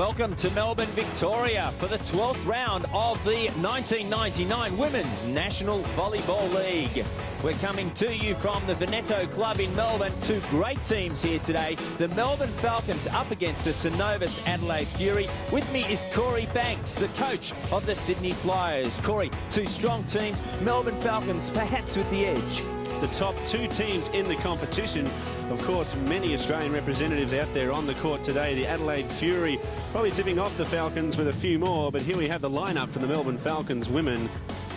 Welcome to Melbourne, Victoria for the 12th round of the 1999 Women's National Volleyball League. We're coming to you from the Veneto Club in Melbourne. Two great teams here today. The Melbourne Falcons up against the Synovus Adelaide Fury. With me is Corey Banks, the coach of the Sydney Flyers. Corey, two strong teams. Melbourne Falcons perhaps with the edge. The top two teams in the competition. Of course, many Australian representatives out there on the court today. The Adelaide Fury probably tipping off the Falcons with a few more, but here we have the lineup for the Melbourne Falcons women.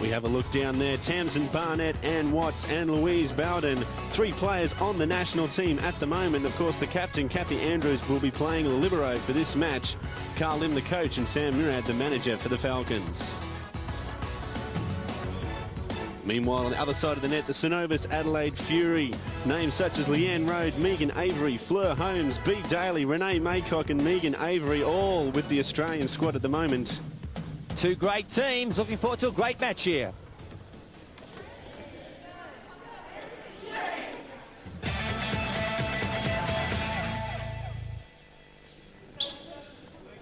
We have a look down there. Tamsin Barnett, Ann Watts and Louise Bowden. Three players on the national team at the moment. Of course, the captain, Kathy Andrews, will be playing the libero for this match. Carl Lim, the coach, and Sam Murad, the manager for the Falcons. Meanwhile, on the other side of the net, the Synovus Adelaide Fury. Names such as Leanne Road, Megan Avery, Fleur Holmes, B. Daly, Renee Maycock and Megan Avery, all with the Australian squad at the moment. Two great teams. Looking forward to a great match here.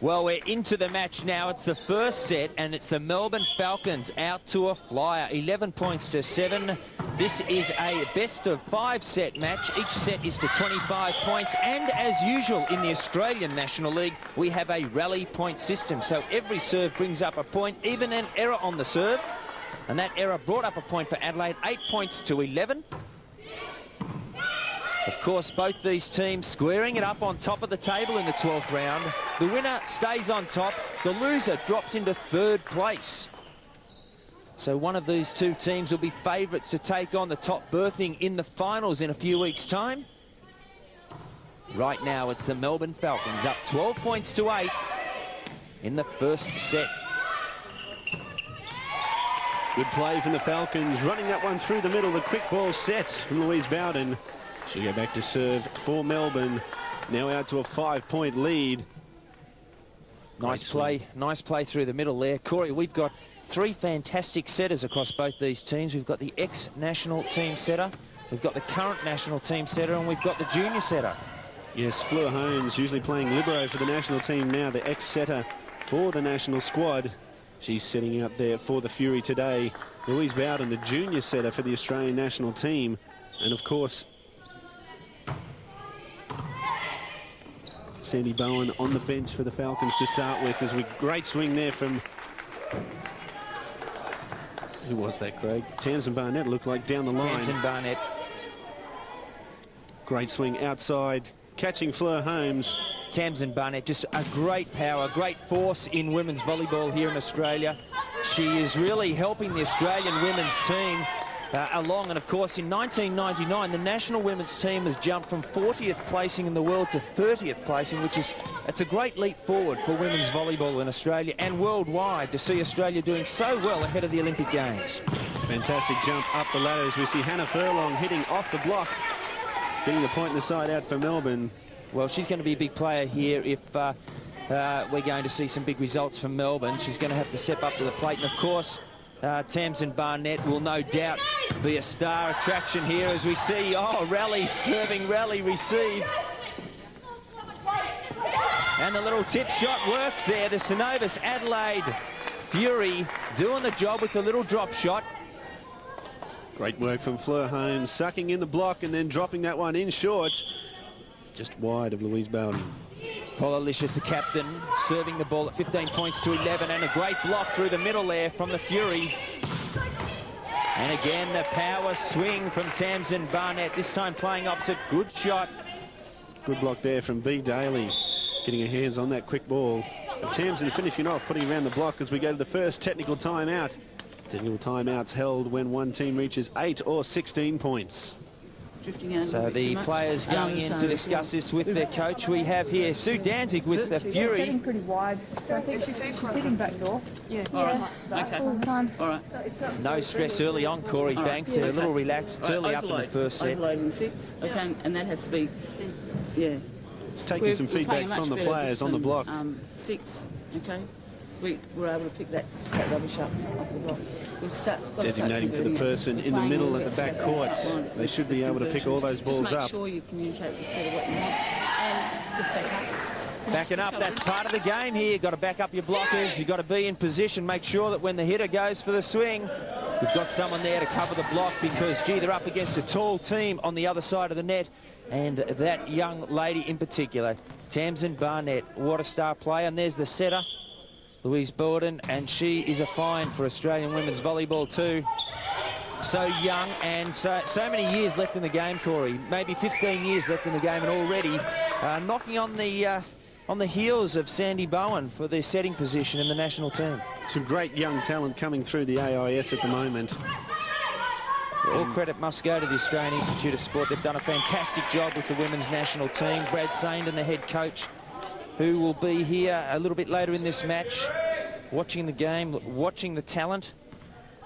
Well, we're into the match now. It's the first set, and it's the Melbourne Falcons out to a flyer. 11 points to 7. This is a best-of-5 set match. Each set is to 25 points. And as usual in the Australian National League, we have a rally point system. So every serve brings up a point, even an error on the serve. And that error brought up a point for Adelaide, 8 points to 11. Of course, both these teams squaring it up on top of the table in the 12th round. The winner stays on top. The loser drops into third place. So one of these two teams will be favourites to take on the top berthing in the finals in a few weeks' time. Right now, it's the Melbourne Falcons up 12 points to 8 in the first set. Good play from the Falcons, running that one through the middle. The quick ball set from Louise Bowden. She'll go back to serve for Melbourne. Now out to a 5-point lead. Nice play through the middle there. Corey, we've got three fantastic setters across both these teams. We've got the ex-national team setter, we've got the current national team setter, and we've got the junior setter. Yes, Fleur Holmes, usually playing libero for the national team now, the ex-setter for the national squad. She's setting out there for the Fury today. Louise Bowden, the junior setter for the Australian national team. And of course, Sandy Bowen on the bench for the Falcons to start with. There's a great swing there from... Who was that, Craig? Tamsin Barnett looked like down the line. Tamsin Barnett. Great swing outside, catching Fleur Holmes. Tamsin Barnett, just a great power, great force in women's volleyball here in Australia. She is really helping the Australian women's team along, and of course in 1999 the national women's team has jumped from 40th placing in the world to 30th placing, which is, it's a great leap forward for women's volleyball in Australia and worldwide to see Australia doing so well ahead of the Olympic Games. Fantastic jump up the ladder as we see Hannah Furlong hitting off the block, getting the point in the side out for Melbourne. Well, she's going to be a big player here if we're going to see some big results from Melbourne. She's going to have to step up to the plate, and of course Tamsin Barnett will no doubt be a star attraction here as we see, rally, serving, rally, receive. And the little tip shot works there. The Synovus Adelaide Fury doing the job with the little drop shot. Great work from Fleur Holmes, sucking in the block and then dropping that one in short. Just wide of Louise Bowden. Paula Licious, the captain, serving the ball at 15 points to 11, and a great block through the middle there from the Fury. And again, the power swing from Tamsin Barnett, this time playing opposite. Good shot. Good block there from B. Daly, getting her hands on that quick ball. But Tamsin finishing off, putting around the block as we go to the first technical timeout. Technical timeouts held when one team reaches 8 or 16 points. So the players going in to discuss this with their coach. We have here Sue Danzig with the Fury. Getting pretty wide, so I think she's hitting back door. Yeah. All right. Okay. All the time. All right. No stress early on, Corey Banks. They're a little relaxed. It's early up in the first set. Overloading 6. Okay, and that has to be, yeah. Just taking some feedback from the players on the block. 6. Okay. We were able to pick that rubbish up off the block. Designating for the person in the middle at the back courts. They should be able to pick all those balls up. Just make sure you communicate the set of what you want and just back up. Backing up, that's part of the game here. You've got to back up your blockers. You've got to be in position. Make sure that when the hitter goes for the swing, you've got someone there to cover the block because, gee, they're up against a tall team on the other side of the net. And that young lady in particular, Tamsin Barnett, what a star player. And there's the setter, Louise Borden, and she is a find for Australian women's volleyball too. So young and so many years left in the game, Corey. Maybe 15 years left in the game, and already knocking on the heels of Sandy Bowen for their setting position in the national team. Some great young talent coming through the AIS at the moment. All credit must go to the Australian Institute of Sport. They've done a fantastic job with the women's national team. Brad Saindon, the head coach, who will be here a little bit later in this match, watching the game, watching the talent,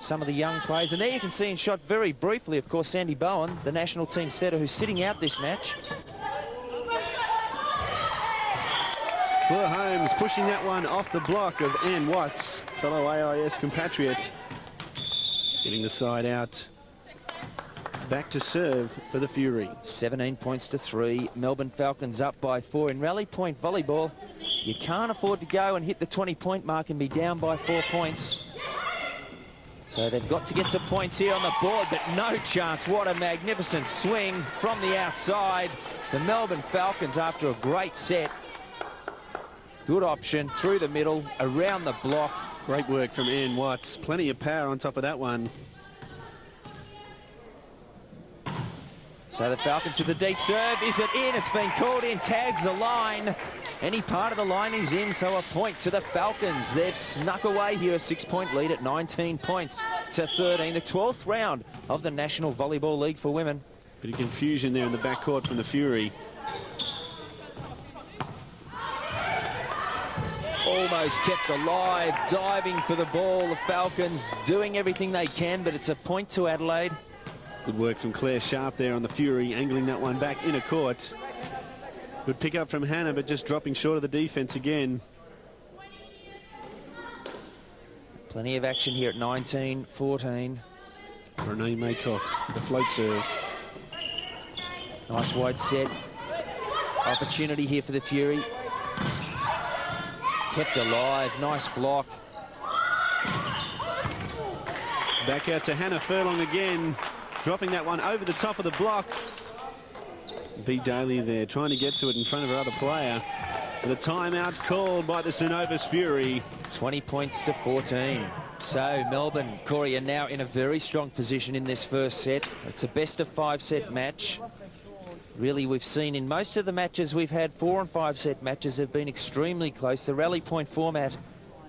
some of the young players. And there you can see in shot very briefly, of course, Sandy Bowen, the national team setter who's sitting out this match. Fleur Holmes pushing that one off the block of Ann Watts, fellow AIS compatriot. Getting the side out. Back to serve for the Fury. 17 points to 3. Melbourne Falcons up by 4. In rally point volleyball, you can't afford to go and hit the 20-point mark and be down by 4 points. So they've got to get some points here on the board, but no chance. What a magnificent swing from the outside. The Melbourne Falcons, after a great set. Good option through the middle, around the block. Great work from Ann Watts. Plenty of power on top of that one. So the Falcons with the deep serve. Is it in? It's been called in. Tags the line. Any part of the line is in, so a point to the Falcons. They've snuck away here, a 6-point lead at 19 points to 13. The 12th round of the National Volleyball League for women. Bit of confusion there in the backcourt from the Fury. Almost kept alive, diving for the ball. The Falcons doing everything they can, but it's a point to Adelaide. Good work from Claire Sharp there on the Fury, angling that one back inner court. Good pick up from Hannah, but just dropping short of the defense again. Plenty of action here at 19-14. Renee Maycock with the float serve. Nice wide set. Opportunity here for the Fury. Kept alive. Nice block. Back out to Hannah Furlong again. Dropping that one over the top of the block. B. Daly there trying to get to it in front of her other player. With a timeout called by the Synovus Fury. 20 points to 14. So Melbourne, Corey, are now in a very strong position in this first set. It's a best of 5 set match. Really, we've seen in most of the matches we've had 4 and 5 set matches have been extremely close. The rally point format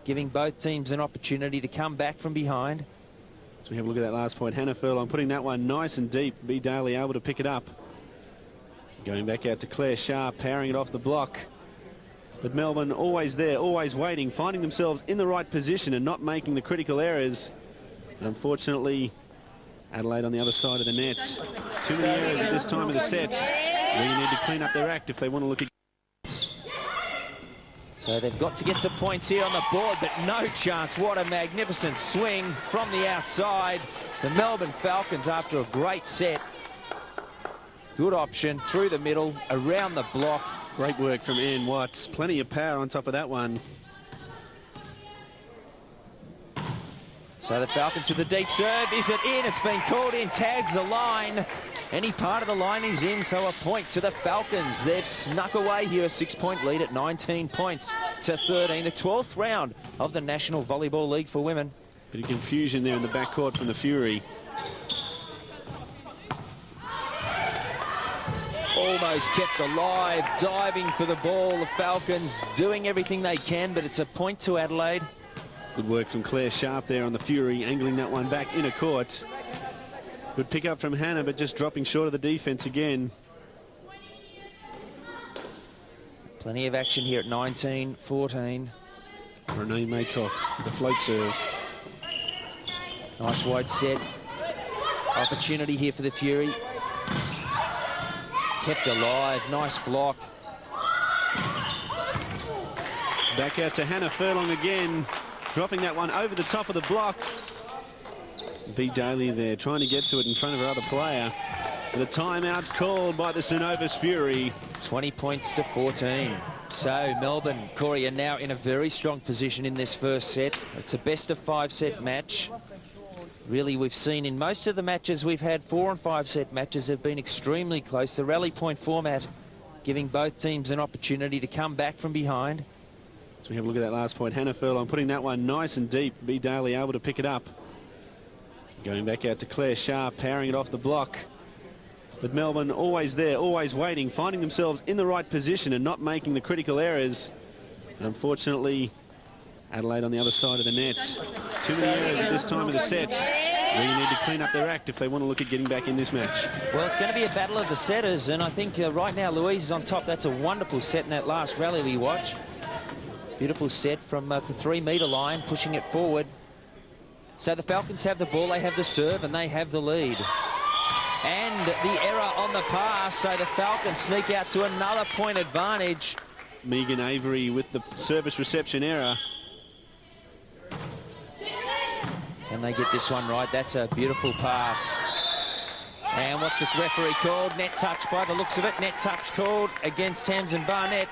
giving both teams an opportunity to come back from behind. So we have a look at that last point. Hannah Furlong putting that one nice and deep. B. Daly able to pick it up. Going back out to Claire Sharp, powering it off the block. But Melbourne always there, always waiting, finding themselves in the right position and not making the critical errors. But unfortunately, Adelaide on the other side of the net. Too many errors at this time of the set. Really need to clean up their act if they want to look at. So they've got to get some points here on the board, but no chance. What a magnificent swing from the outside. The Melbourne Falcons, after a great set. Good option through the middle, around the block. Great work from Ann Watts. Plenty of power on top of that one. So the Falcons with the deep serve. Is it in? It's been called in. Tags the line. Any part of the line is in, so a point to the Falcons. They've snuck away here, a 6-point lead at 19 points to 13. The 12th round of the National Volleyball League for women. Bit of confusion there in the backcourt from the Fury. Almost kept alive, diving for the ball. The Falcons doing everything they can, but it's a point to Adelaide. Good work from Claire Sharp there on the Fury, angling that one back inner court. Good pick up from Hannah, but just dropping short of the defense again. Plenty of action here at 19-14. Renee Maycock with the float serve. Nice wide set. Opportunity here for the Fury. Kept alive. Nice block. Back out to Hannah Furlong again. Dropping that one over the top of the block. B. Daly there trying to get to it in front of her other player. With a timeout called by the Synovus Fury. 20 points to 14. So Melbourne, Corey, are now in a very strong position in this first set. It's a best of 5 set match. Really, we've seen in most of the matches we've had 4 and 5 set matches have been extremely close. The rally point format giving both teams an opportunity to come back from behind. So we have a look at that last point. Hannah Furlong putting that one nice and deep. B. Daly able to pick it up. Going back out to Claire Sharp, powering it off the block. But Melbourne always there, always waiting, finding themselves in the right position and not making the critical errors. And unfortunately, Adelaide on the other side of the net. Too many errors at this time of the set. Really need to clean up their act if they want to look at getting back in this match. Well, it's going to be a battle of the setters, and I think right now Louise is on top. That's a wonderful set in that last rally we watched. Beautiful set from the 3-metre line, pushing it forward. So the Falcons have the ball, they have the serve, and they have the lead. And the error on the pass, so the Falcons sneak out to another point advantage. Megan Avery with the service reception error. Can they get this one right? That's a beautiful pass. And what's the referee called? Net touch by the looks of it. Net touch called against Tamsin Barnett.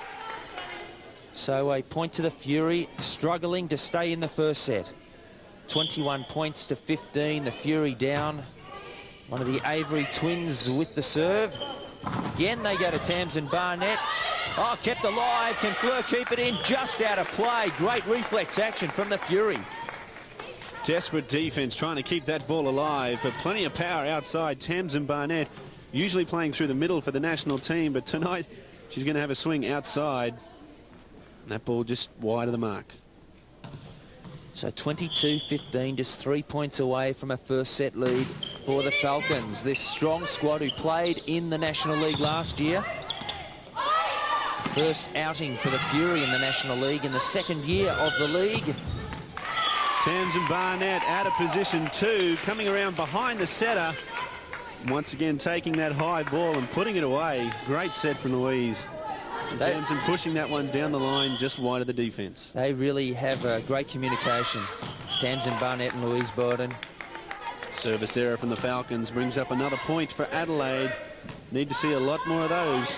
So a point to the Fury, struggling to stay in the first set. 21 points to 15, the Fury down. One of the Avery twins with the serve. Again, they go to Tamsin Barnett. Oh, kept alive. Can Fleur keep it in? Just out of play. Great reflex action from the Fury. Desperate defense trying to keep that ball alive, but plenty of power outside. Tamsin Barnett usually playing through the middle for the national team, but tonight she's going to have a swing outside. And that ball just wide of the mark. So 22-15, just 3 points away from a first set lead for the Falcons. This strong squad who played in the National League last year. First outing for the Fury in the National League in the second year of the league. Tamsin Barnett out of position 2, coming around behind the setter. Once again taking that high ball and putting it away. Great set from Louise. And Tamsin pushing that one down the line just wide of the defence. They really have great communication. Tamsin Barnett and Louise Bowden. Service error from the Falcons brings up another point for Adelaide. Need to see a lot more of those.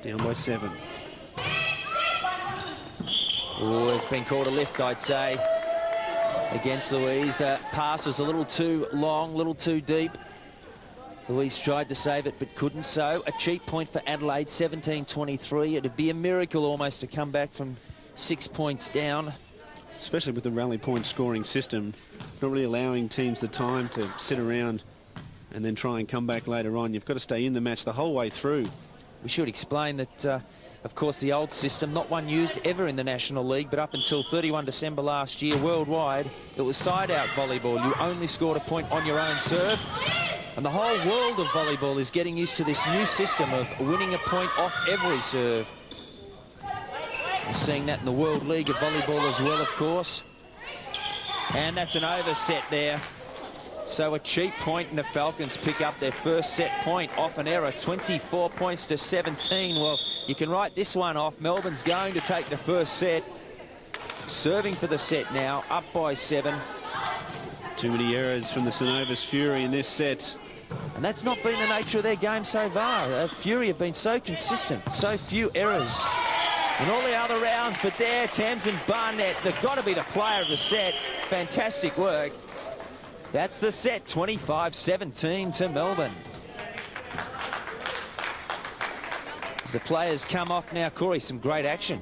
Down by 7. Oh, it's been called a lift, I'd say, against Louise. The pass was a little too long, a little too deep. Louise tried to save it, but couldn't. So a cheap point for Adelaide, 17-23. It'd be a miracle almost to come back from 6 points down. Especially with the rally point scoring system, not really allowing teams the time to sit around and then try and come back later on. You've got to stay in the match the whole way through. We should explain that, of course, the old system, not one used ever in the National League, but up until 31 December last year, worldwide, it was side-out volleyball. You only scored a point on your own serve. And the whole world of volleyball is getting used to this new system of winning a point off every serve. We're seeing that in the World League of Volleyball as well, of course. And that's an overset there. So a cheap point, and the Falcons pick up their first set point off an error, 24 points to 17. Well, you can write this one off. Melbourne's going to take the first set. Serving for the set now, up by 7. Too many errors from the Synovus Fury in this set. And that's not been the nature of their game so far. Fury have been so consistent, so few errors in all the other rounds. But there, Tamsin Barnett, they've got to be the player of the set. Fantastic work. That's the set, 25-17 to Melbourne. As the players come off now, Corey, some great action.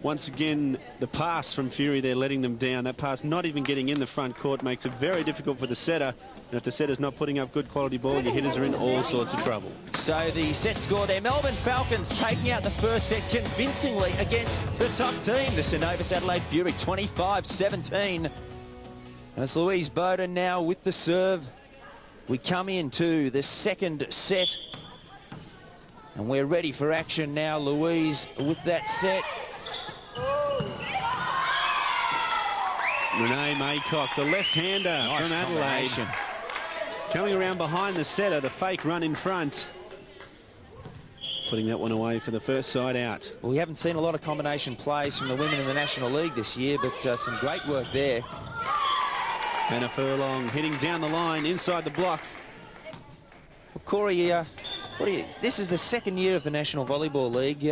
Once again, the pass from Fury, they're letting them down. That pass not even getting in the front court makes it very difficult for the setter. And if the setter's not putting up good quality ball, your hitters are in all sorts of trouble. So the set score there, Melbourne Falcons taking out the first set convincingly against the top team, the Synovus Adelaide Fury, 25-17. And it's Louise Bowden now with the serve. We come into the second set. And we're ready for action now, Louise, with that set. Renee Maycock, the left-hander Nice from Adelaide. Coming around behind the setter, the fake run in front. Putting that one away for the first side out. Well, we haven't seen a lot of combination plays from the women in the National League this year, but some great work there. Hannah Furlong hitting down the line inside the block. Well, Corey, This is the second year of the National Volleyball League.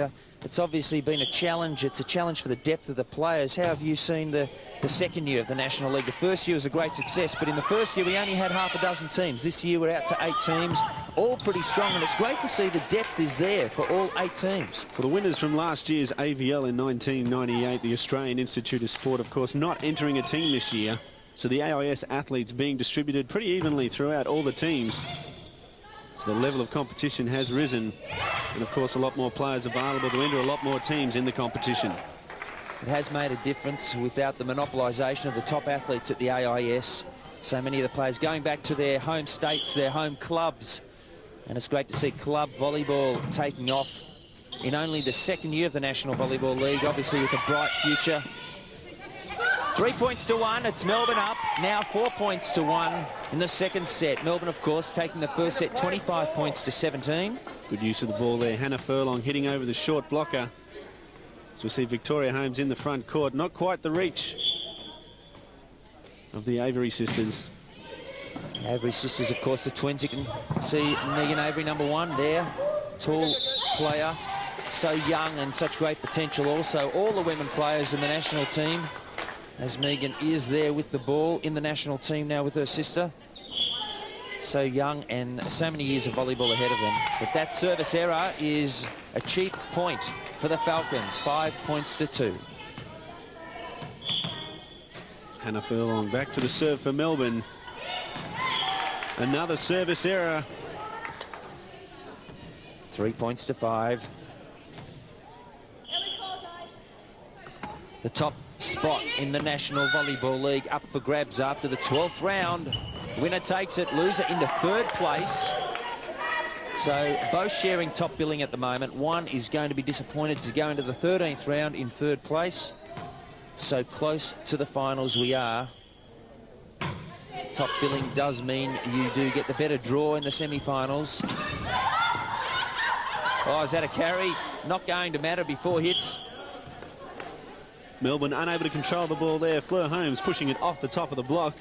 It's obviously been a challenge. It's a challenge for the depth of the players. How have you seen the second year of the National League? The first year was a great success, but in the first year we only had half a dozen teams. This year we're out to 8 teams, all pretty strong, and it's great to see the depth is there for all 8 teams. For the winners from last year's AVL in 1998, the Australian Institute of Sport, of course, not entering a team this year. So the AIS athletes being distributed pretty evenly throughout all the teams. So the level of competition has risen, and of course a lot more players available to enter a lot more teams in the competition. It has made a difference without the monopolisation of the top athletes at the AIS. So many of the players going back to their home states, their home clubs, and it's great to see club volleyball taking off in only the second year of the National Volleyball League, obviously with a bright future. 3 points to 1, it's Melbourne up, now 4 points to 1 in the second set. Melbourne, of course, taking the first set 25 points to 17. Good use of the ball there. Hannah Furlong hitting over the short blocker. So we see Victoria Holmes in the front court. Not quite the reach of the Avery sisters. Avery sisters, of course, the twins. You can see Megan Avery, number 1 there. Tall player, so young and such great potential also. All the women players in the national team, as Megan is there with the ball in the national team now with her sister. So young and so many years of volleyball ahead of them. But that service error is a cheap point for the Falcons. 5 points to 2. Hannah Furlong back to the serve for Melbourne. Another service error. 3 points to 5. The top spot in the National Volleyball League up for grabs after the 12th round. Winner takes it, loser into 3rd place. So both sharing top billing at the moment. One is going to be disappointed to go into the 13th round in 3rd place. So close to the finals we are. Top billing does mean you do get the better draw in the semi-finals. Oh, is that a carry? Not going to matter before hits. Melbourne unable to control the ball there. Fleur Holmes pushing it off the top of the block.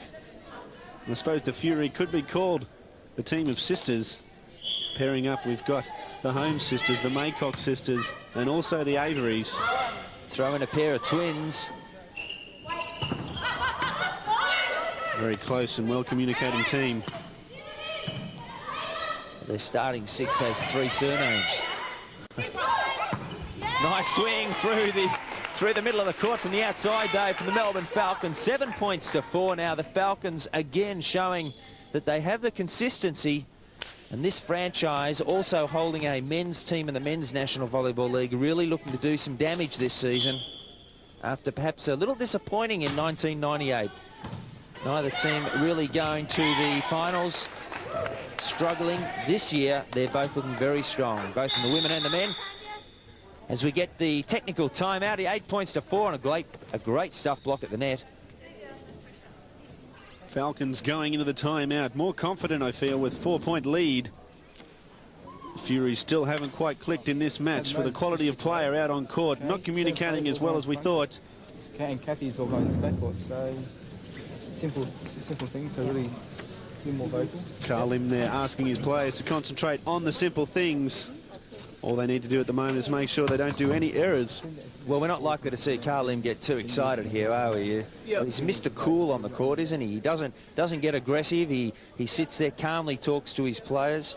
And I suppose the Fury could be called the team of sisters. Pairing up, we've got the Holmes sisters, the Maycock sisters, and also the Averys. Throw in a pair of twins. Very close and well communicating team. Their starting 6 has 3 surnames. Nice swing through the middle of the court from the outside, though, from the Melbourne Falcons. 7 points to 4 now. The Falcons again showing that they have the consistency, and this franchise also holding a men's team in the Men's National Volleyball League, really looking to do some damage this season after perhaps a little disappointing in 1998. Neither team really going to the finals. Struggling this year, they're both looking very strong, both in the women and the men. As we get the technical timeout, 8 points to 4 and a great stuff block at the net. Falcons going into the timeout more confident, I feel, with 4-point lead. The Furies still haven't quite clicked in this match for the quality of player out on court, not communicating as well as we thought. And Kathy's all going to the backcourt, so simple things, so really be more vocal. Carl Lim there asking his players to concentrate on the simple things. All they need to do at the moment is make sure they don't do any errors. Well, we're not likely to see Carl Lim get too excited here, are we? Well, he's Mr. Cool on the court, isn't he? He doesn't get aggressive. He sits there calmly, talks to his players.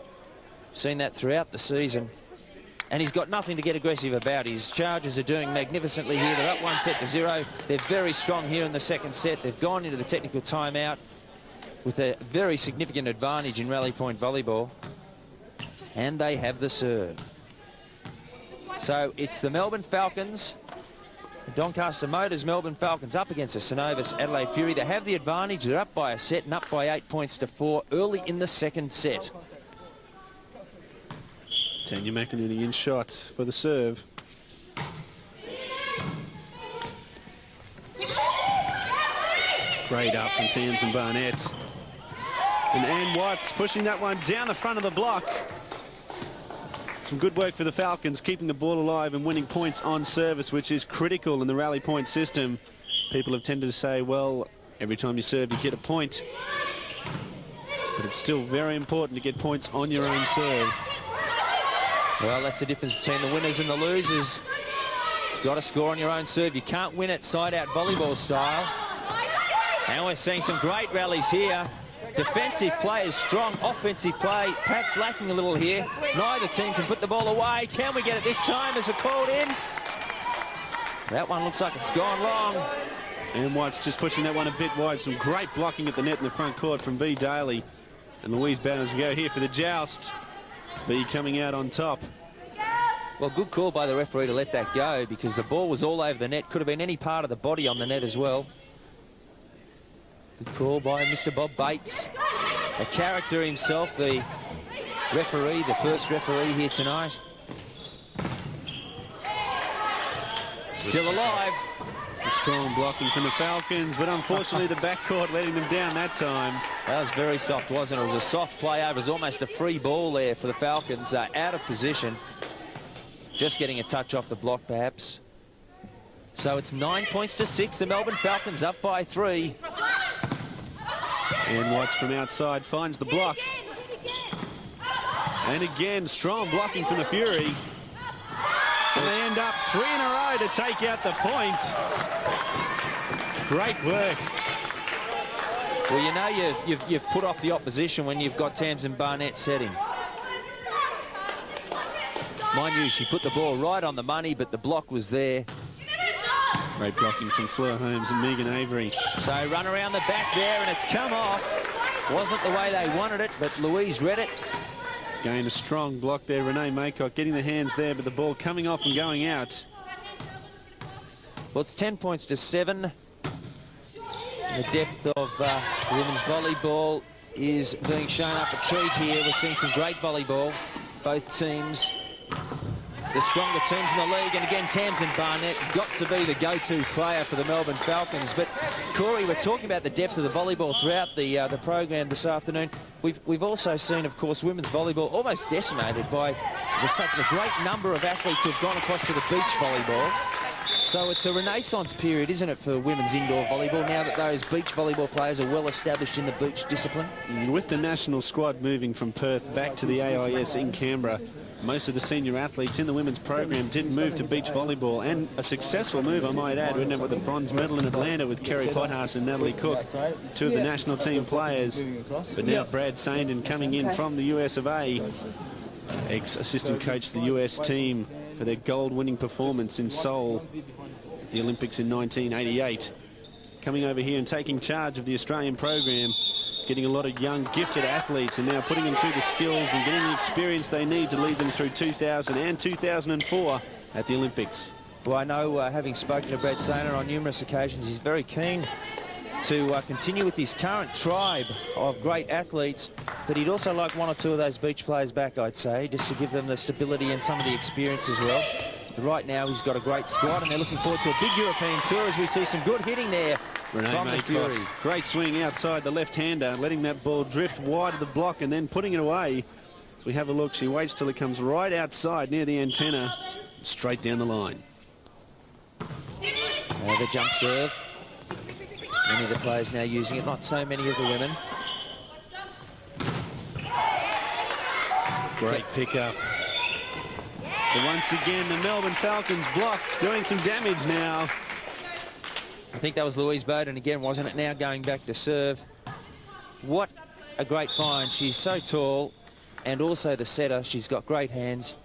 Seen that throughout the season. And he's got nothing to get aggressive about. His Chargers are doing magnificently here. They're up 1-0. They're very strong here in the second set. They've gone into the technical timeout with a very significant advantage in rally point volleyball. And they have the serve. So it's the Melbourne Falcons, the Doncaster Motors Melbourne Falcons up against the Synovus Adelaide Fury. They have the advantage. They're up by a set and up by 8 points to 4 early in the second set. Tanya McInerney in shot for the serve. Great up from Tamsin Barnett. And Ann Watts pushing that one down the front of the block. Some good work for the Falcons, keeping the ball alive and winning points on service, which is critical in the rally point system. People have tended to say, well, every time you serve, you get a point. But it's still very important to get points on your own serve. Well, that's the difference between the winners and the losers. Got to score on your own serve. You can't win it side-out volleyball style. And we're seeing some great rallies here. Defensive play is strong. Offensive play perhaps lacking a little here. Neither team can put the ball away. Can we get it this time? Is it called in? That one looks like it's gone long. And White's just pushing that one a bit wide. Some great blocking at the net in the front court from B. Daly. And Louise Bowers will go here for the joust. B coming out on top. Well, good call by the referee to let that go, because the ball was all over the net. Could have been any part of the body on the net as well. Good call by Mr. Bob Bates. A character himself, the referee, the first referee here tonight. Still alive. Some strong blocking from the Falcons, but unfortunately the backcourt letting them down that time. That was very soft, wasn't it? It was a soft play over. It was almost a free ball there for the Falcons. They're out of position. Just getting a touch off the block, perhaps. So it's 9 points to 6. The Melbourne Falcons up by 3. And Watts from outside finds the block. And again, strong blocking from the Fury. And they end up 3 in a row to take out the point. Great work. Well, you know you've put off the opposition when you've got Tamsin Barnett setting. Mind you, she put the ball right on the money, but the block was there. Great blocking from Fleur Holmes and Megan Avery. So run around the back there, and it's come off. Wasn't the way they wanted it, but Louise read it. Again, a strong block there. Renee Maycock getting the hands there, but the ball coming off and going out. Well, it's 10 points to 7. The depth of women's volleyball is being shown up a treat here. We're seeing some great volleyball. Both teams, the stronger teams in the league, and again Tamsin Barnett got to be the go-to player for the Melbourne Falcons. But Corey, we're talking about the depth of the volleyball throughout the program this afternoon. We've also seen, of course, women's volleyball almost decimated by the great number of athletes who have gone across to the beach volleyball. So it's a renaissance period, isn't it, for women's indoor volleyball, now that those beach volleyball players are well established in the beach discipline? With the national squad moving from Perth back to the AIS in Canberra, most of the senior athletes in the women's program did move to beach volleyball, and a successful move, I might add, wouldn't it, with the bronze medal in Atlanta with Kerry Pothas and Natalie Cook, two of the national team players. But now Brad Saindon coming in from the US of A, ex-assistant coach of the US team for their gold-winning performance in Seoul at the Olympics in 1988. Coming over here and taking charge of the Australian program, getting a lot of young, gifted athletes and now putting them through the skills and getting the experience they need to lead them through 2000 and 2004 at the Olympics. Well, I know, having spoken to Brad Sainer on numerous occasions, he's very keen to continue with his current tribe of great athletes, but he'd also like one or two of those beach players back, I'd say, just to give them the stability and some of the experience as well. But right now he's got a great squad, and they're looking forward to a big European tour as we see some good hitting there from the Fury. Great swing outside the left-hander, letting that ball drift wide of the block and then putting it away. As we have a look, she waits till it comes right outside near the antenna, straight down the line. The jump serve. Many of the players now using it, not so many of the women. Great pickup. But once again, the Melbourne Falcons blocked, doing some damage now. I think that was Louise Bowden again, wasn't it? Now going back to serve. What a great find. She's so tall, and also the setter. She's got great hands.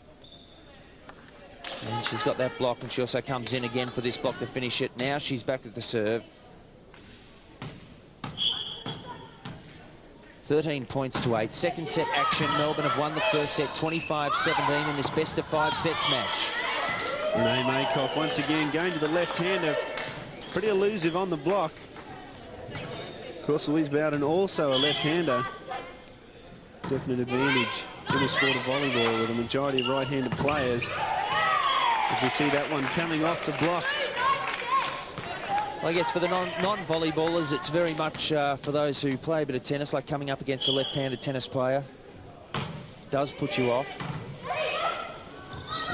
And she's got that block, and she also comes in again for this block to finish it. Now she's back at the serve. 13 points to 8. Second set action. Melbourne have won the first set 25-17 in this best of 5 sets match. Renee Maycock once again going to the left-hander. Pretty elusive on the block. Of course, Louise Bowden also a left-hander. Definite advantage in the sport of volleyball with a majority of right-handed players. As we see that one coming off the block. Well, I guess for the non-volleyballers, it's very much for those who play a bit of tennis, like coming up against a left-handed tennis player. Does put you off.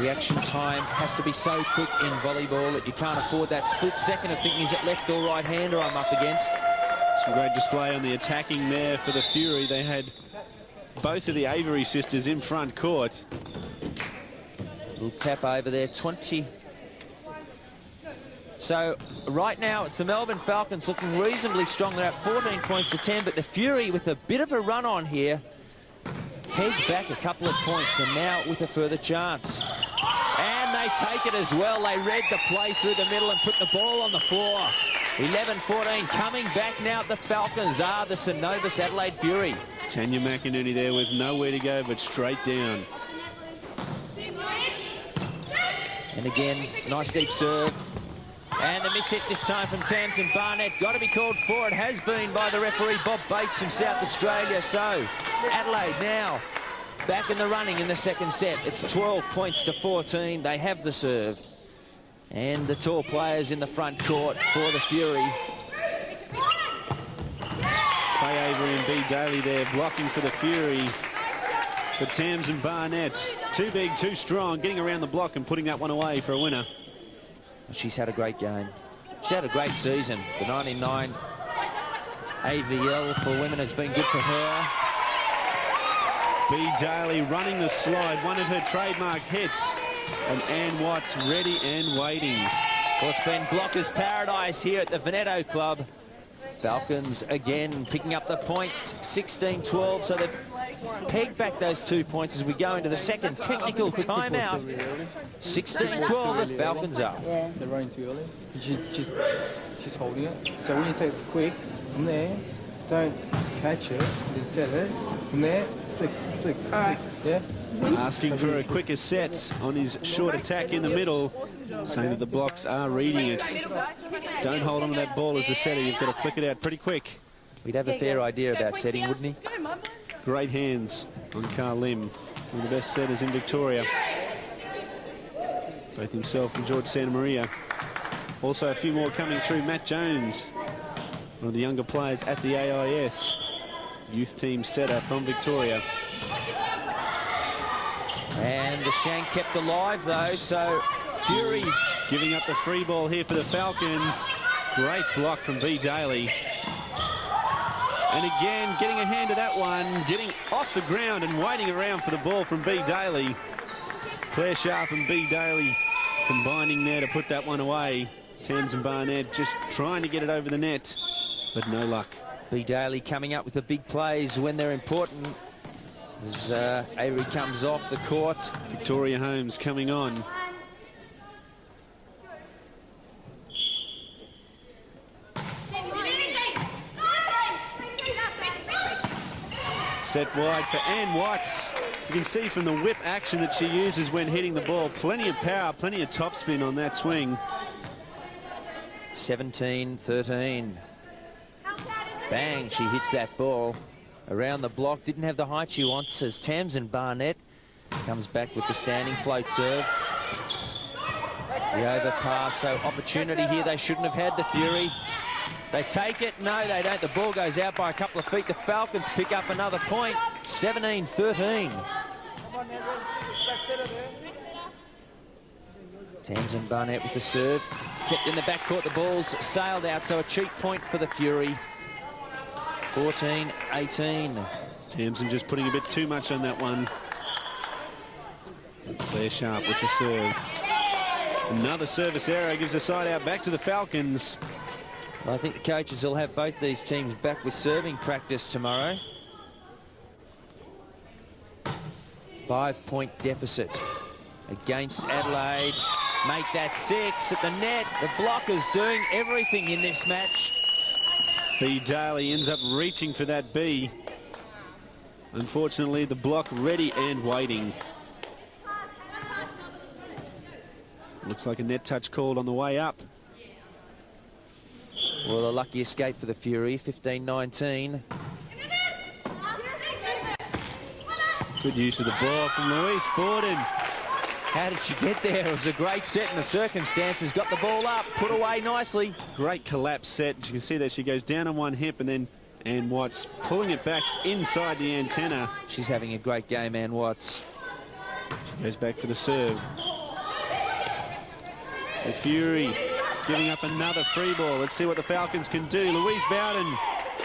Reaction time has to be so quick in volleyball that you can't afford that split second of thinking, is it left or right-hander I'm up against? Some great display on the attacking there for the Fury. They had both of the Avery sisters in front court. Little tap over there, 20. So right now it's the Melbourne Falcons looking reasonably strong. They're at 14 points to 10, but the Fury with a bit of a run on here pegged back a couple of points, and now with a further chance. And they take it as well. They read the play through the middle and put the ball on the floor. 11-14, coming back now at the Falcons are the Synovus Adelaide Fury. Tanya McInerney there with nowhere to go but straight down. And again, nice deep serve. And the miss hit this time from Tamsin Barnett. Got to be called for. It has been by the referee, Bob Bates from South Australia. So Adelaide now back in the running in the second set. It's 12 points to 14. They have the serve. And the tall players in the front court for the Fury. Faye Avery and B. Daly there blocking for the Fury. But Tamsin Barnett, too big, too strong, getting around the block and putting that one away for a winner. She's had a great game. She's had a great season. The 99 AVL for women has been good for her. B. Daly running the slide, one of her trademark hits. And Ann Watts ready and waiting. Well, it's been blockers' paradise here at the Veneto Club. Falcons again picking up the point, 16-12, so they've pegged back those 2 points as we go into the second technical timeout. 16-12, the Falcons up. They're running too early. She's holding it. So when you take it quick, from there, don't catch it, then set it. From there, flick, flick, flick. Yeah? Asking for a quicker set on his short attack in the middle, saying that the blocks are reading it. Don't hold on to that ball as a setter. You've got to flick it out pretty quick. We'd have a fair idea about setting, wouldn't he? Great hands on Carl Lim, one of the best setters in Victoria. Both himself and George Santa Maria. Also a few more coming through. Matt Jones, one of the younger players at the AIS. Youth team setter from Victoria. And the shank kept alive though, so Fury giving up the free ball here for the Falcons. Great block from B. Daly. And again, getting a hand to that one, getting off the ground and waiting around for the ball from B. Daly. Claire Sharp and B. Daly combining there to put that one away. Tamsin Barnett just trying to get it over the net, but no luck. B. Daly coming up with the big plays when they're important. As Avery comes off the court. Victoria Holmes coming on. Set wide for Ann Watts. You can see from the whip action that she uses when hitting the ball. Plenty of power, plenty of topspin on that swing. 17-13. Bang, she hits that ball around the block. Didn't have the height she wants as Tamsin Barnett comes back with the standing float serve. The overpass, so opportunity here they shouldn't have had, the Fury. They take it. No, they don't. The ball goes out by a couple of feet. The Falcons pick up another point. 17-13. Tamsin Barnett with the serve. Kept in the backcourt. The ball's sailed out, so a cheap point for the Fury. 14-18. Tamsin just putting a bit too much on that one. Claire Sharp with the serve. Another service error gives the side out back to the Falcons. Well, I think the coaches will have both these teams back with serving practice tomorrow. 5-point deficit against Adelaide. Make that 6 at the net. The blockers doing everything in this match. B. Daly ends up reaching for that B. Unfortunately, the block ready and waiting. Looks like a net touch called on the way up. Well, a lucky escape for the Fury, 15-19. Good use of the ball from Louise Borden. How did she get there? It was a great set in the circumstances. Got the ball up, put away nicely. Great collapse set. You can see that she goes down on one hip and then Ann Watts pulling it back inside the antenna. She's having a great game, Ann Watts. She goes back for the serve. The Fury giving up another free ball. Let's see what the Falcons can do. Louise Bowden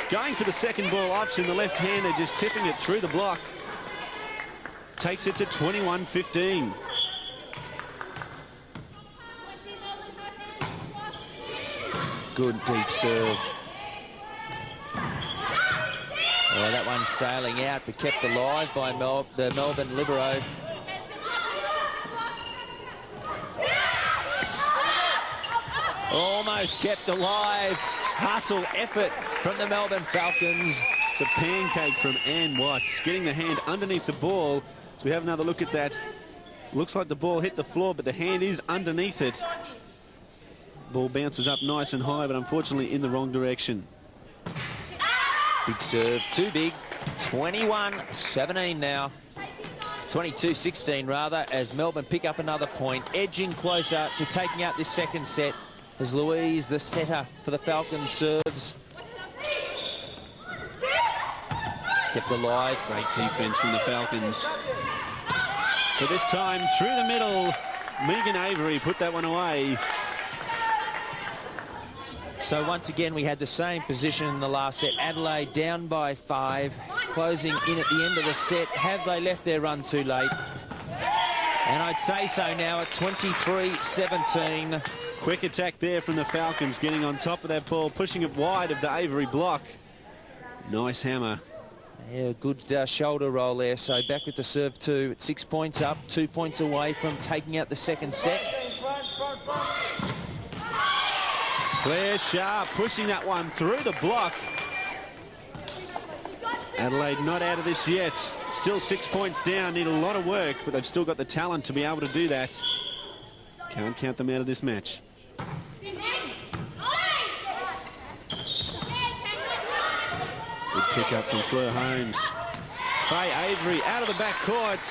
going for the second ball option. The left-hander just tipping it through the block. Takes it to 21-15. good deep serve. Oh, that one sailing out, but kept alive by the Melbourne libero. Almost kept alive. Hustle, effort from the Melbourne Falcons. The pancake from Ann Watts, getting the hand underneath the ball. So we have another look at that. Looks like the ball hit the floor, but the hand is underneath it. Ball bounces up nice and high, but unfortunately in the wrong direction. Big serve, too big. 21-17 now. 22-16 rather, as Melbourne pick up another point, edging closer to taking out this second set as Louise, the setter for the Falcons, serves. Kept alive. Great defense from the Falcons. But this time through the middle, Megan Avery put that one away. So once again, we had the same position in the last set. Adelaide down by 5, closing in at the end of the set. Have they left their run too late? And I'd say so now at 23-17. Quick attack there from the Falcons, getting on top of that ball, pushing it wide of the Avery block. Nice hammer. Yeah, good shoulder roll there. So back with the serve too. At 6 points up, 2 points away from taking out the second set. Claire Sharp pushing that one through the block. Adelaide not out of this yet. Still 6 points down, need a lot of work, but they've still got the talent to be able to do that. Can't count them out of this match. Good pick up from Fleur Holmes. It's Faye Avery out of the back court,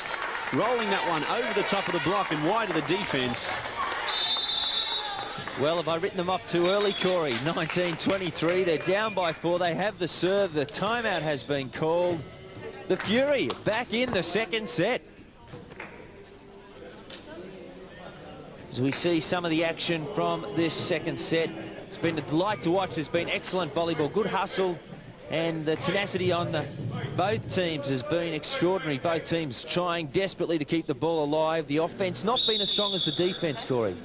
rolling that one over the top of the block and wide of the defence. Well, have I written them off too early, Corey? 19-23, they're down by 4. They have the serve. The timeout has been called. The Fury back in the second set. As we see some of the action from this second set, it's been a delight to watch. There's been excellent volleyball, good hustle, and the tenacity on both teams has been extraordinary. Both teams trying desperately to keep the ball alive. The offence not been as strong as the defence, Corey.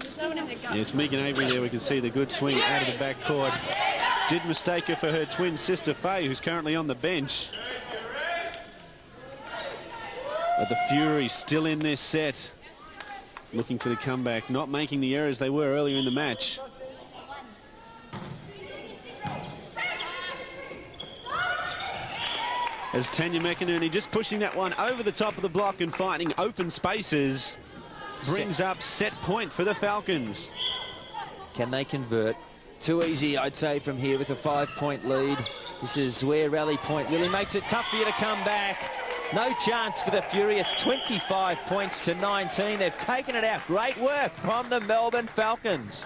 Yes, Megan Avery there, we can see the good swing out of the back court. Did mistake her for her twin sister Faye, who's currently on the bench. But the Fury still in this set, looking for the comeback, not making the errors they were earlier in the match. As Tanya McInerney just pushing that one over the top of the block and finding open spaces. Brings up set point for the Falcons. Can they convert? Too easy, I'd say, from here with a 5-point lead. This is where rally point really makes it tough for you to come back. No chance for the Fury. It's 25 points to 19. They've taken it out. Great work from the Melbourne Falcons.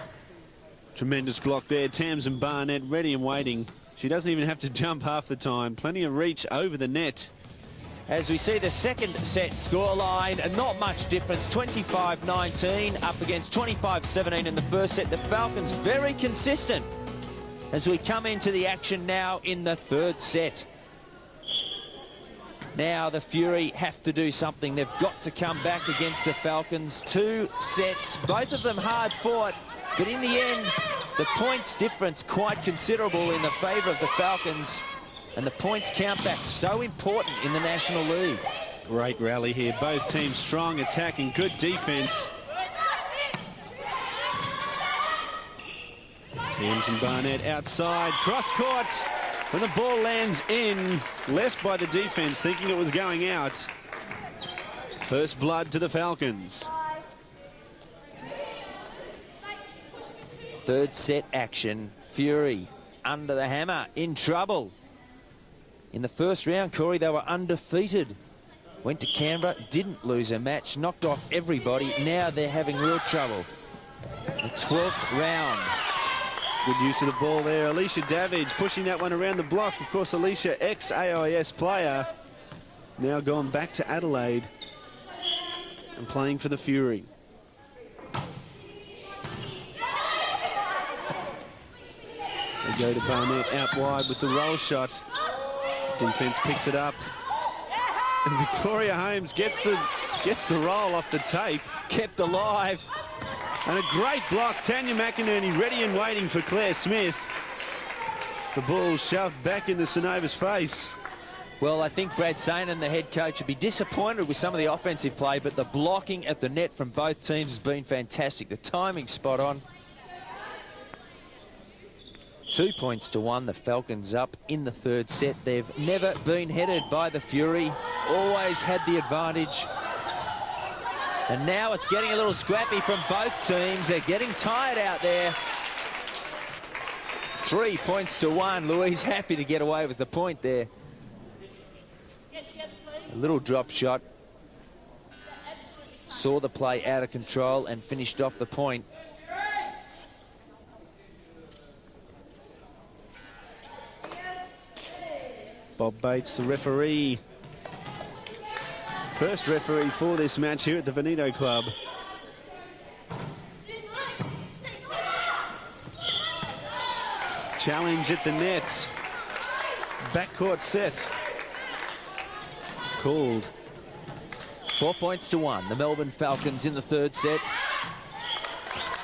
Tremendous block there. Tamsin Barnett ready and waiting. She doesn't even have to jump half the time. Plenty of reach over the net. As we see the second set scoreline, not much difference, 25-19 up against 25-17 in the first set. The Falcons very consistent as we come into the action now in the third set. Now the Fury have to do something. They've got to come back against the Falcons. 2 sets, both of them hard fought, but in the end, the points difference quite considerable in the favour of the Falcons. And the points count back, so important in the National League. Great rally here. Both teams strong attacking, good defence. Tamsin Barnett outside, cross court, and the ball lands in, left by the defence, thinking it was going out. First blood to the Falcons. Third set action. Fury under the hammer, in trouble. In the first round, Corey, they were undefeated. Went to Canberra, didn't lose a match, knocked off everybody. Now they're having real trouble. The 12th round. Good use of the ball there. Alicia Davidge pushing that one around the block. Of course, Alicia, ex-AIS player, now gone back to Adelaide and playing for the Fury. They go to Barnett out wide with the roll shot. Defence picks it up. And Victoria Holmes gets the roll off the tape. Kept alive. And a great block. Tanya McInerney ready and waiting for Claire Smith. The ball shoved back into Sanova's face. Well, I think Brad Sainin, the head coach, would be disappointed with some of the offensive play, but the blocking at the net from both teams has been fantastic. The timing's spot on. 2 points to 1. The Falcons up in the third set. They've never been headed by the Fury. Always had the advantage. And now it's getting a little scrappy from both teams. They're getting tired out there. 3 points to 1. Louise happy to get away with the point there. A little drop shot. Saw the play out of control and finished off the point. Bob Bates, the referee. First referee for this match here at the Veneto Club. Challenge at the net. Backcourt set. Called. 4 points to 1. The Melbourne Falcons in the third set.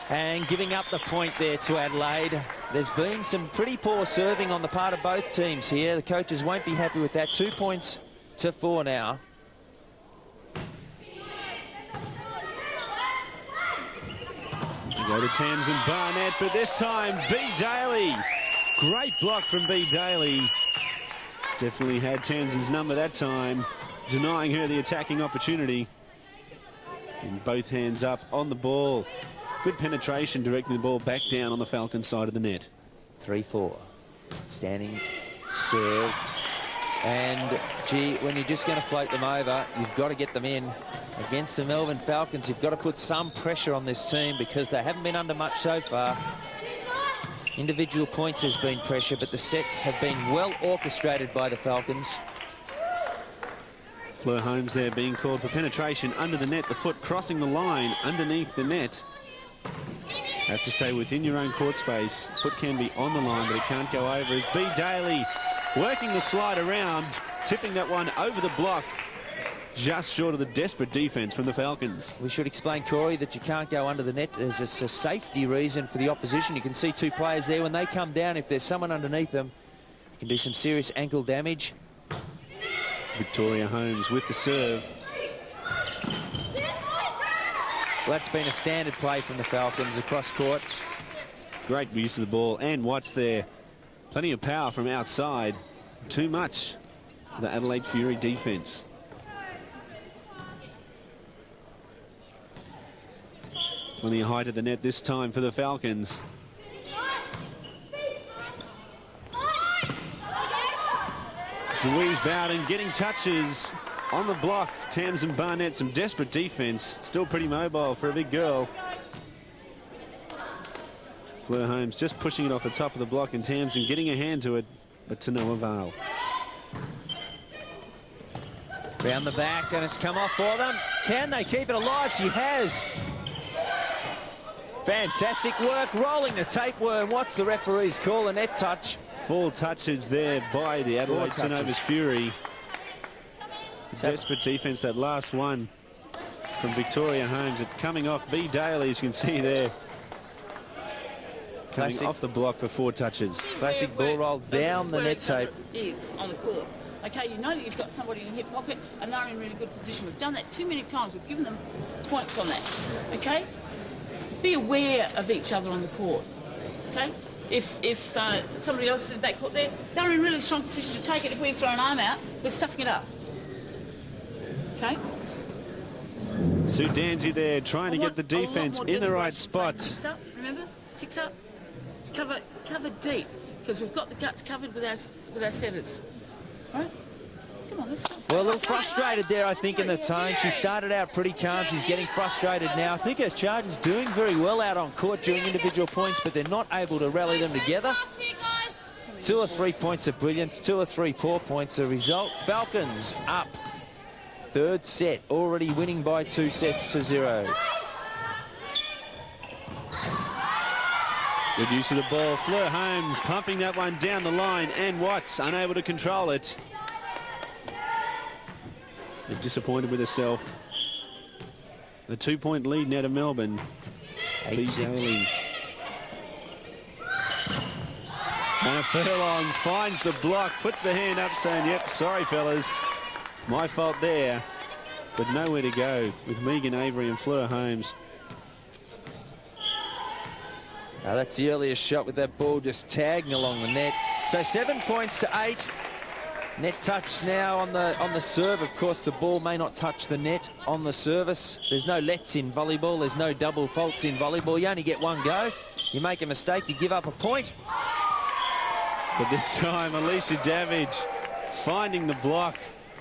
And giving up the point there to Adelaide. There's been some pretty poor serving on the part of both teams here. The coaches won't be happy with that. 2 points to 4 now. We go to Thames and Barnett, but this time B. Daly. Great block from B. Daly. Definitely had Tamsin's number that time, denying her the attacking opportunity. And both hands up on the ball. Good penetration, directing the ball back down on the Falcons side of the net. 3-4. Standing serve. And, gee, when you're just going to float them over, you've got to get them in. Against the Melbourne Falcons, you've got to put some pressure on this team because they haven't been under much so far. Individual points has been pressure, but the sets have been well orchestrated by the Falcons. Fleur Holmes there being called for penetration under the net, the foot crossing the line underneath the net. Have to stay within your own court space. Foot can be on the line, but it can't go over. As B. Daly working the slide around, tipping that one over the block, just short of the desperate defence from the Falcons. We should explain, Corey, that you can't go under the net. There's a safety reason for the opposition. You can see 2 players there. When they come down, if there's someone underneath them, it can do some serious ankle damage. Victoria Holmes with the serve. Well, that's been a standard play from the Falcons across court. Great use of the ball, and Watts there. Plenty of power from outside. Too much for the Adelaide Fury defence. Plenty of height at the net this time for the Falcons. It's Louise Bowden getting touches on the block. Tamsin Barnett, some desperate defence. Still pretty mobile for a big girl. Fleur Holmes just pushing it off the top of the block, and Tamsin getting a hand to it, but to no avail. Round the back, and it's come off for them. Can they keep it alive? She has. Fantastic work, rolling the tapeworm. What's the referee's call? A net touch. 4 touches there by the Adelaide Synovus Fury. Desperate defence, that last one from Victoria Holmes. It coming off B. Daly, as you can see there. Coming off the block for 4 touches. Classic ball roll down the net tape. Is on the court. Okay, you know that you've got somebody in your hip pocket and they're in really good position. We've done that too many times. We've given them points on that. Okay? Be aware of each other on the court. Okay? If somebody else is in that court there, they're in really strong position to take it. If we throw an arm out, we're stuffing it up. Okay? Sue Danzy there trying to get the defence in the right spot. 6 up, remember? 6 up. Cover deep, because we've got the guts covered with our setters. All right? Come on, let's go. Well, a little frustrated there, I think, in the tone. She started out pretty calm. She's getting frustrated now. I think her charge is doing very well out on court during individual points, but they're not able to rally them together. 2 or 3 points of brilliance, 2 or 3 poor points. The result, Falcons up. Third set, already winning by 2 sets to 0. Good use of the ball. Fleur Holmes pumping that one down the line, and Watts unable to control it. They're disappointed with herself. The 2-point lead now to Melbourne. 8-6. And a Furlong finds the block, puts the hand up saying, yep, sorry fellas, my fault there. But nowhere to go with Megan Avery and Fleur Holmes. Now that's the earliest shot with that ball just tagging along the net. So 7 points to 8. Net touch now on the serve. Of course, the ball may not touch the net on the service. There's no lets in volleyball. There's no double faults in volleyball. You only get one go. You make a mistake, you give up a point. But this time, Alicia Davidge finding the block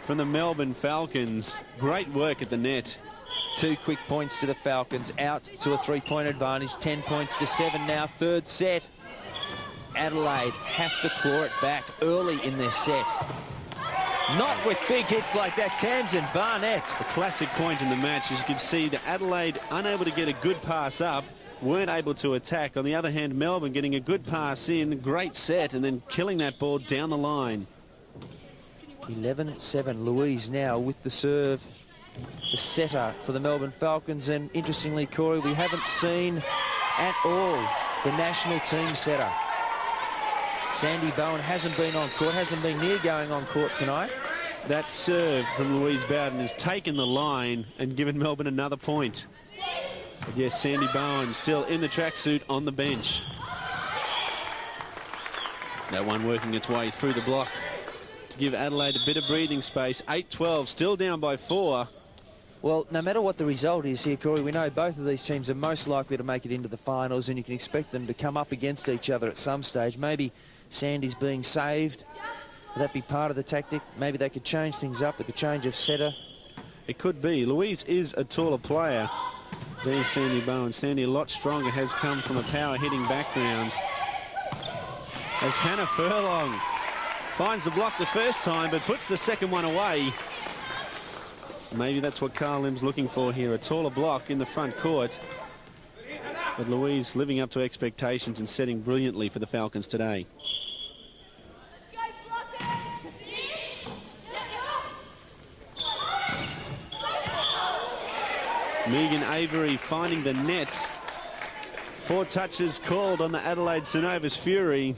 from the Melbourne Falcons. Great work at the net. 2 quick points to the Falcons, out to a 3-point advantage. 10 points to 7 now, third set. Adelaide have to claw it back early in their set. Not with big hits like that. Tamsin Barnett. A classic point in the match. As you can see, the Adelaide unable to get a good pass up, weren't able to attack. On the other hand, Melbourne getting a good pass in, great set, and then killing that ball down the line. 11-7. Louise now with the serve. The setter for the Melbourne Falcons. And interestingly, Corey, we haven't seen at all the national team setter. Sandy Bowen hasn't been on court, hasn't been near going on court tonight. That serve from Louise Bowden has taken the line and given Melbourne another point. But yes, Sandy Bowen still in the tracksuit on the bench. That one working its way through the block to give Adelaide a bit of breathing space. 8-12, still down by 4. Well, no matter what the result is here, Corey, we know both of these teams are most likely to make it into the finals, and you can expect them to come up against each other at some stage. Maybe Sandy's being saved. Would that be part of the tactic? Maybe they could change things up with the change of setter. It could be. Louise is a taller player. There's Sandy Bowen. Sandy a lot stronger, has come from a power hitting background. As Hannah Furlong finds the block the first time, but puts the second one away. Maybe that's what Carl Lim's looking for here, a taller block in the front court. But Louise living up to expectations and setting brilliantly for the Falcons today. Megan Avery finding the net. 4 touches called on the Adelaide Synovus Fury.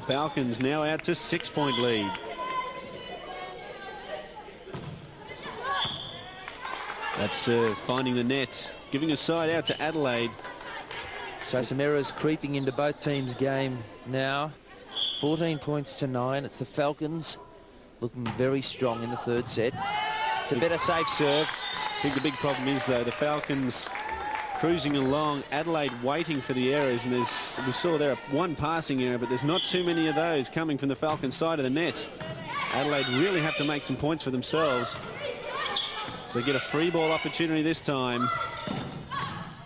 Falcons now out to 6-point lead. That serve finding the net, giving a side out to Adelaide. So some errors creeping into both teams' game now. 14 points to 9. It's the Falcons looking very strong in the third set. It's a better safe serve. I think the big problem is, though, the Falcons cruising along, Adelaide waiting for the errors, and we saw there one passing error, but there's not too many of those coming from the Falcons side of the net. Adelaide really have to make some points for themselves. So they get a free ball opportunity this time.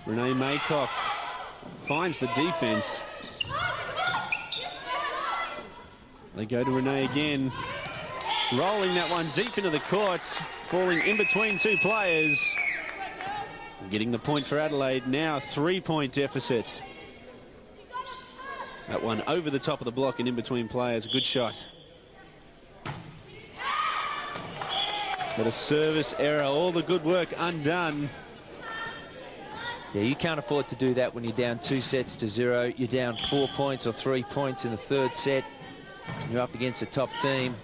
Renee Maycock finds the defense. They go to Renee again. Rolling that one deep into the courts. Falling in between 2 players. Getting the point for Adelaide. Now 3-point deficit. That one over the top of the block and in between players. A good shot. But a service error, all the good work undone. Yeah, you can't afford to do that when you're down 2-0. You're down 4 points or 3 points in the third set. You're up against a top team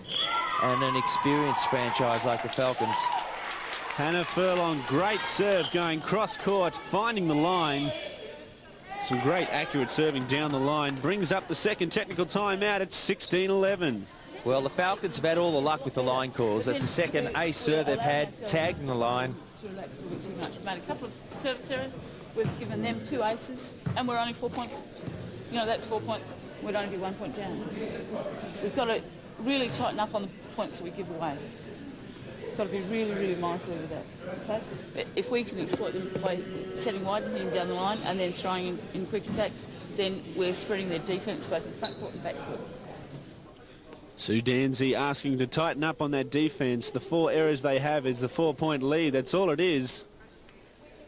and an experienced franchise like the Falcons. Hannah Furlong, great serve going cross-court, finding the line. Some great accurate serving down the line. Brings up the second technical timeout at 16-11. Well, the Falcons have had all the luck with the line calls. That's the second ace serve they've had, tagged in the line. To relax a little bit too much. We've made a couple of service errors. We've given them 2 aces, and we're only 4 points. You know, that's 4 points. We'd only be 1 point down. We've got to really tighten up on the points that we give away. We've got to be really, really mindful of that. Okay? But if we can exploit them by setting wide and hitting down the line and then throwing in quick attacks, then we're spreading their defence both in front court and back court. Sue Danzy asking to tighten up on that defence. The 4 errors they have is the 4-point lead. That's all it is.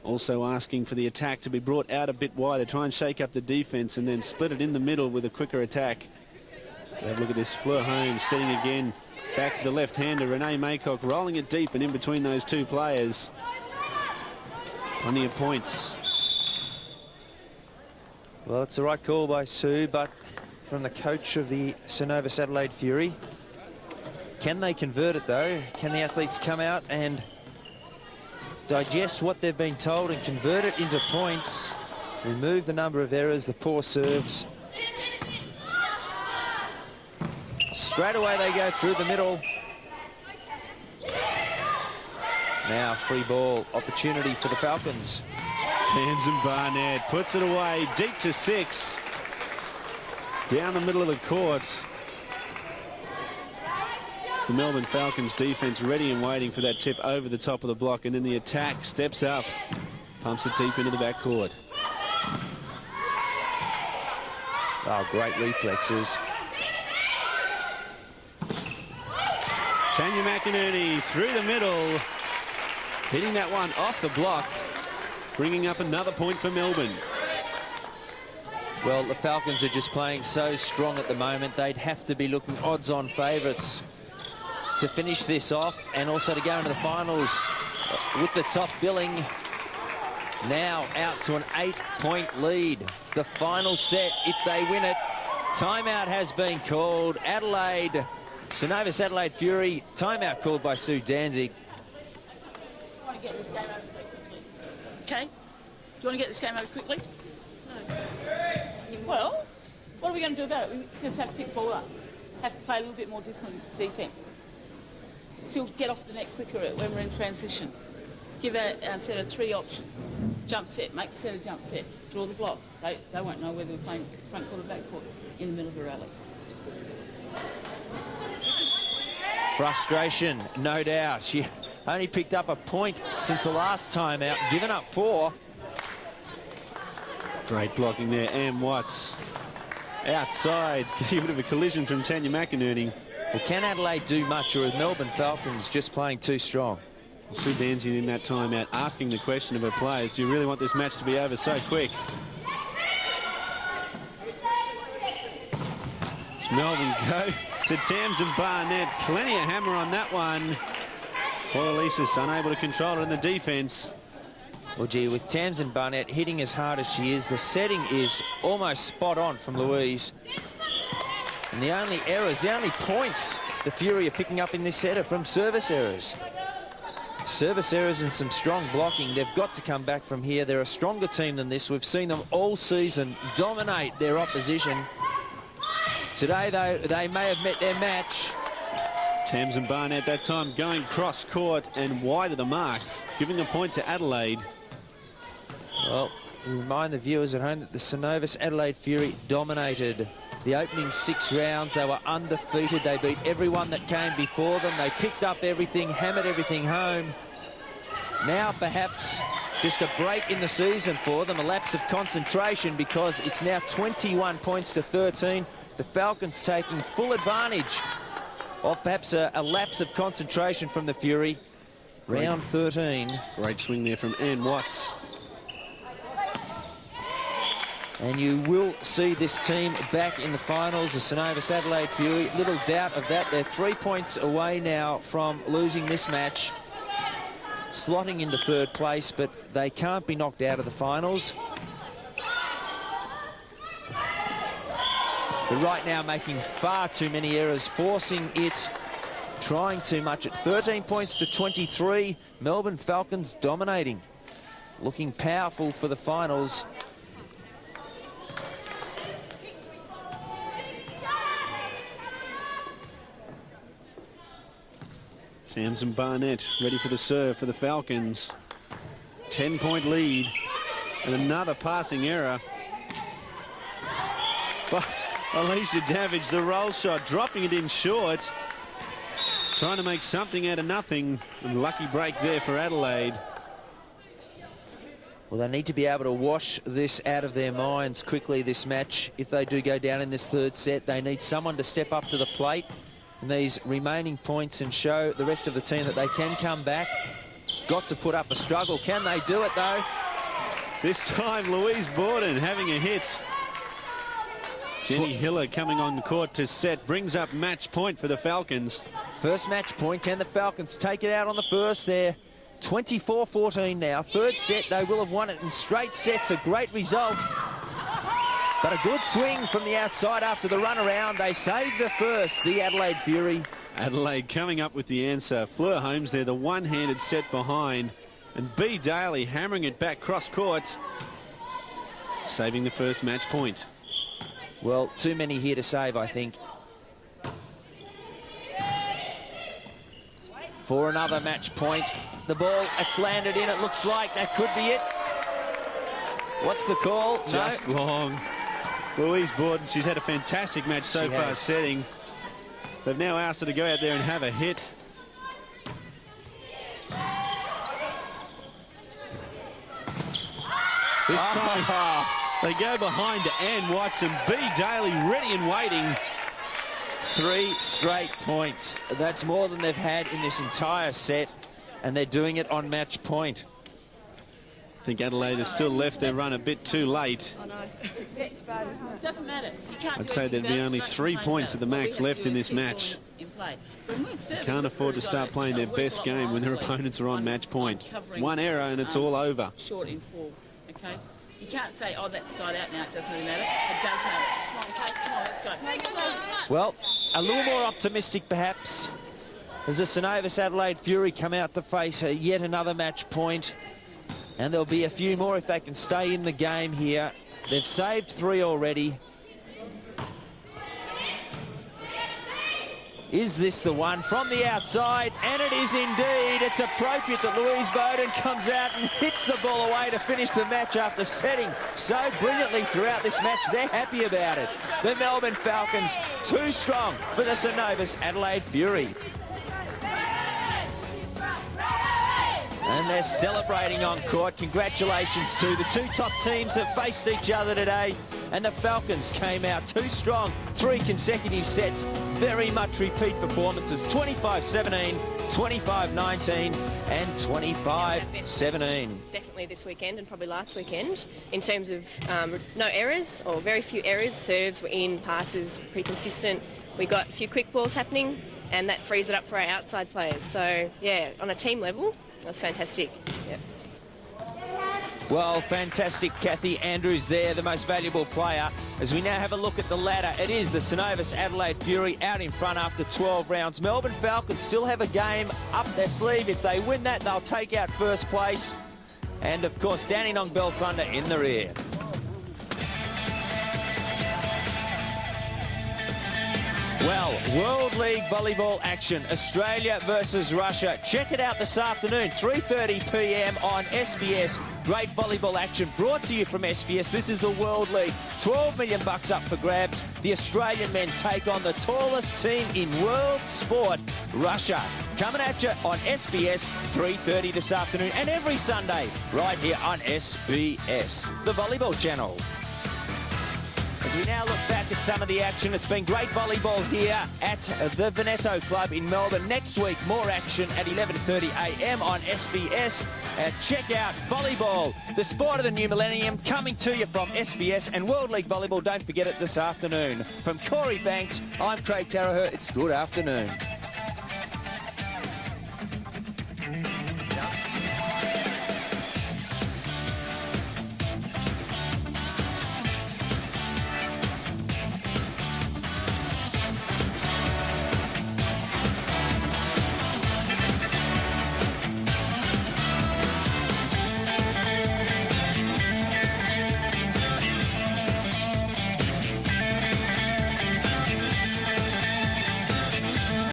Also asking for the attack to be brought out a bit wider. Try and shake up the defence and then split it in the middle with a quicker attack. Have a look at this. Fleur Holmes setting again. Back to the left-hander. Renee Maycock rolling it deep and in between those 2 players. Plenty of points. Well, it's the right call by Sue, but from the coach of the Synovus Adelaide Fury. Can they convert it, though? Can the athletes come out and digest what they've been told and convert it into points? Remove the number of errors, the poor serves. Straight away they go through the middle. Now free ball opportunity for the Falcons. Tamsin Barnett puts it away deep to 6. Down the middle of the court. It's the Melbourne Falcons defense ready and waiting for that tip over the top of the block, and then the attack steps up, pumps it deep into the backcourt. Oh, great reflexes. Tanya McInerney through the middle, hitting that one off the block, bringing up another point for Melbourne. Well, the Falcons are just playing so strong at the moment. They'd have to be looking odds-on favourites to finish this off and also to go into the finals with the top billing. Now out to an 8-point lead. It's the final set if they win it. Timeout has been called. Adelaide, Synovus Adelaide Fury, timeout called by Sue Danzig. I want to get this game over quickly. Okay? Do you want to get this game over quickly? No. Well, what are we going to do about it? We just have to pick the ball up. Have to play a little bit more disciplined defence. Still get off the net quicker when we're in transition. Give our set of 3 options. Jump set, make the set a jump set, draw the block. They won't know whether we're playing front court or back court in the middle of a rally. Frustration, no doubt. She only picked up a point since the last time out, given up 4. Great blocking there, Ann Watts. Outside, getting a bit of a collision from Tanya McInerney. Well, can Adelaide do much, or are Melbourne Falcons just playing too strong? Sue Danzig in that timeout asking the question of her players, do you really want this match to be over so quick? It's Melbourne go to Tamsin Barnett. Plenty of hammer on that one. Poor Elisa's unable to control it in the defence. Well, gee, with Tamsin Barnett hitting as hard as she is, the setting is almost spot on from Louise. And the only errors, the only points the Fury are picking up in this set are from service errors. Service errors and some strong blocking. They've got to come back from here. They're a stronger team than this. We've seen them all season dominate their opposition. Today, though, they may have met their match. Tamsin Barnett that time going cross court and wide of the mark, giving a point to Adelaide. Well, we remind the viewers at home that the Synovus Adelaide Fury dominated the opening 6 rounds. They were undefeated. They beat everyone that came before them. They picked up everything, hammered everything home. Now perhaps just a break in the season for them, a lapse of concentration, because it's now 21 points to 13. The Falcons taking full advantage of perhaps a lapse of concentration from the Fury. Round 13. Great swing there from Ann Watts. And you will see this team back in the finals, the Synovus Adelaide Fury. Little doubt of that. They're 3 points away now from losing this match, slotting into 3rd place, but they can't be knocked out of the finals. But right now making far too many errors, forcing it, trying too much at 13 points to 23. Melbourne Falcons dominating, looking powerful for the finals. Tamsin Barnett ready for the serve for the Falcons. 10-point lead and another passing error. But Alicia Davidge, the roll shot, dropping it in short. Trying to make something out of nothing. And lucky break there for Adelaide. Well, they need to be able to wash this out of their minds quickly, this match. If they do go down in this 3rd set, they need someone to step up to the plate in these remaining points and show the rest of the team that they can come back. Got to put up a struggle. Can they do it, though? This time, Louise Borden having a hit. Jenny Hiller coming on the court to set, brings up match point for the Falcons. First match point. Can the Falcons take it out on the first there? 24-14 now. 3rd set, they will have won it in straight sets. A great result. But a good swing from the outside after the run around. They saved the first, the Adelaide Fury. Adelaide coming up with the answer. Fleur Holmes there, the one-handed set behind. And B. Daly hammering it back cross-court, saving the first match point. Well, too many here to save, I think. For another match point. The ball, it's landed in, it looks like that could be it. What's the call? Just no. long. Louise Borden, she's had a fantastic match so She far has. setting. They've now asked her to go out there and have a hit. This time they go behind to Ann Watson. B. Daly ready and waiting. 3 straight points. That's more than they've had in this entire set, and they're doing it on match point. I think Adelaide has still left their run a bit too late. I know. It doesn't matter. You can't I'd do say anything there'd be about it. only Don't 3 complain points about at the it. What we max have to left do in is this keep the match. ball in play. When we're serving, Can't we've afford to got start go, playing their work best a lot game more when their honestly opponents are on match point. covering, One error and it's all over. Short in full, okay? You can't say, oh, that's side out now, it doesn't really matter. It does matter. Okay, come on, let's go. Well, a little more optimistic perhaps, as the Synovus Adelaide Fury come out to face yet another match point. And there'll be a few more if they can stay in the game here. They've saved 3 already. Is this the one from the outside? And it is indeed. It's appropriate that Louise Bowden comes out and hits the ball away to finish the match after setting so brilliantly throughout this match. They're happy about it. The Melbourne Falcons, too strong for the Synovus Adelaide Fury. And they're celebrating on court. Congratulations to the 2 top teams that faced each other today. And the Falcons came out too strong. 3 consecutive sets. Very much repeat performances. 25-17, 25-19 and 25-17. Definitely this weekend and probably last weekend in terms of no errors or very few errors. Serves were in, passes pretty consistent. We got a few quick balls happening and that frees it up for our outside players. So, yeah, on a team level, that's fantastic. Yep. Well, fantastic. Kathy Andrews there, the most valuable player. As we now have a look at the ladder, it is the Synovus Adelaide Fury out in front after 12 rounds. Melbourne Falcons still have a game up their sleeve. If they win that, they'll take out first place. And, of course, Dandenong Bell Thunder in the rear. Well, World League Volleyball action, Australia versus Russia. Check it out this afternoon, 3:30 p.m. on SBS. Great volleyball action brought to you from SBS. This is the World League. $12 million up for grabs. The Australian men take on the tallest team in world sport, Russia. Coming at you on SBS, 3:30 this afternoon and every Sunday right here on SBS, the volleyball channel. As we now look back at some of the action, it's been great volleyball here at the Veneto Club in Melbourne. Next week, more action at 11:30 a.m. on SBS. Check out volleyball, the sport of the new millennium, coming to you from SBS and World League Volleyball. Don't forget it this afternoon. From Corey Banks, I'm Craig Carraher. It's good afternoon.